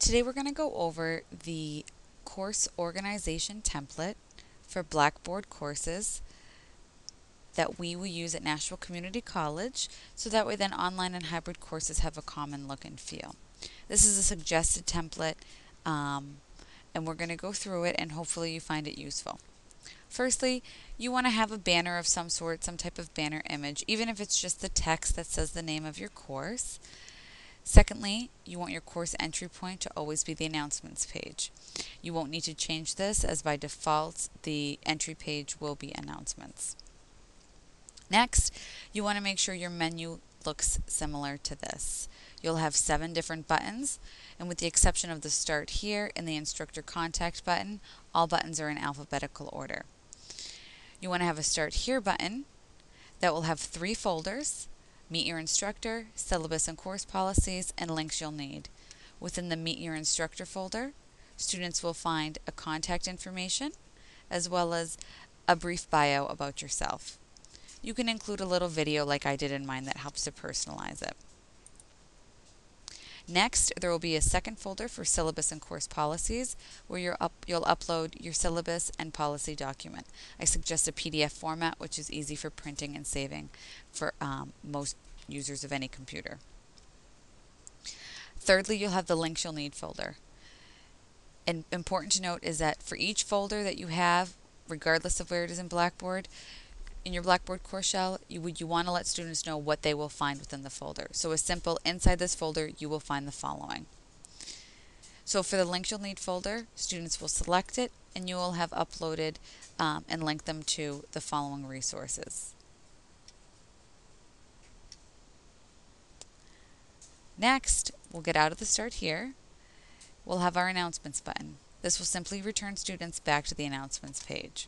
Today we're going to go over the course organization template for Blackboard courses that we will use at Nashville Community College, so that way then online and hybrid courses have a common look and feel. This is a suggested template, and we're going to go through it and hopefully you find it useful. Firstly, you want to have a banner of some sort, some type of banner image, even if it's just the text that says the name of your course. Secondly, you want your course entry point to always be the announcements page. You won't need to change this, as by default the entry page will be announcements. Next, you want to make sure your menu looks similar to this. You'll have 7 different buttons, and with the exception of the Start Here and the Instructor Contact button, all buttons are in alphabetical order. You want to have a Start Here button that will have 3 folders: Meet Your Instructor, Syllabus and Course Policies, and Links You'll Need. Within the Meet Your Instructor folder, students will find a contact information as well as a brief bio about yourself. You can include a little video like I did in mine that helps to personalize it. Next, there will be a second folder for Syllabus and Course Policies, where you'll upload your syllabus and policy document. I suggest a PDF format, which is easy for printing and saving for most users of any computer. Thirdly, you'll have the Links You'll Need folder. And important to note is that for each folder that you have, regardless of where it is in Blackboard, in your Blackboard course shell, you want to let students know what they will find within the folder. So a simple, inside this folder, you will find the following. So for the Links You'll Need folder, students will select it and you will have uploaded and linked them to the following resources. Next, we'll get out of the Start Here. We'll have our Announcements button. This will simply return students back to the Announcements page.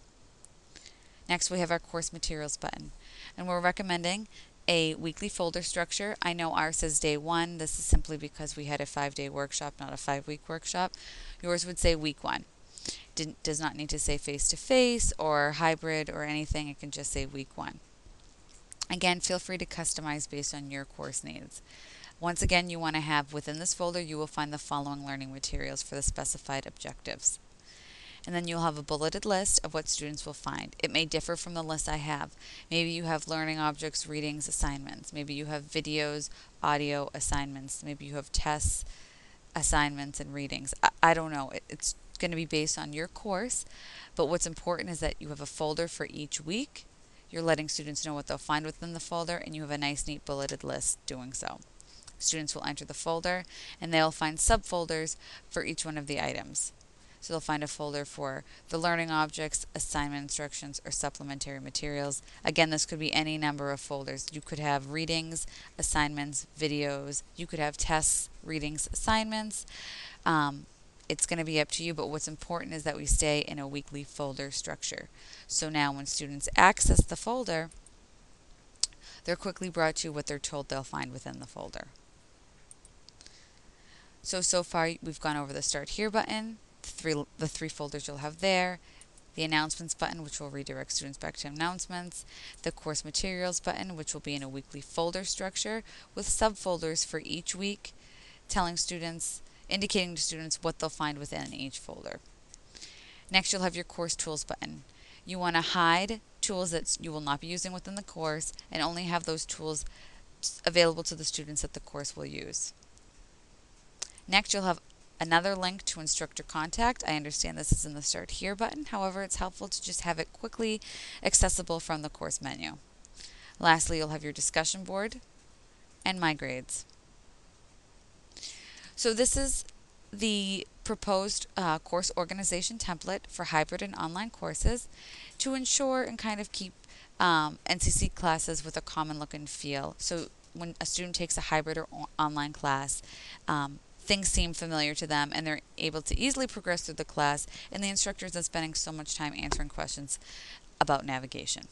Next, we have our Course Materials button, and we're recommending a weekly folder structure. I know ours says day 1. This is simply because we had a 5-day workshop, not a 5-week workshop. Yours would say week 1. Does not need to say face-to-face or hybrid or anything. It can just say week 1. Again, feel free to customize based on your course needs. Once again, you want to have within this folder, you will find the following learning materials for the specified objectives. And then you'll have a bulleted list of what students will find. It may differ from the list I have. Maybe you have learning objects, readings, assignments. Maybe you have videos, audio, assignments. Maybe you have tests, assignments, and readings. I don't know. It's going to be based on your course, but what's important is that you have a folder for each week. You're letting students know what they'll find within the folder, and you have a nice, neat bulleted list doing so. Students will enter the folder, and they'll find subfolders for each one of the items. So they'll find a folder for the learning objects, assignment instructions, or supplementary materials. Again, this could be any number of folders. You could have readings, assignments, videos. You could have tests, readings, assignments. It's going to be up to you, but what's important is that we stay in a weekly folder structure. So now when students access the folder, they're quickly brought to what they're told they'll find within the folder. So far we've gone over the Start Here button, the 3 folders you'll have there, the Announcements button, which will redirect students back to announcements, the Course Materials button, which will be in a weekly folder structure with subfolders for each week, indicating to students what they'll find within each folder. Next, you'll have your Course Tools button. You want to hide tools that you will not be using within the course and only have those tools available to the students that the course will use. Next, you'll have another link to Instructor Contact. I understand this is in the Start Here button. However, it's helpful to just have it quickly accessible from the course menu. Lastly, you'll have your discussion board and My Grades. So this is the proposed course organization template for hybrid and online courses to ensure and kind of keep NCC classes with a common look and feel. So when a student takes a hybrid or online class, things seem familiar to them and they're able to easily progress through the class, and the instructor isn't spending so much time answering questions about navigation.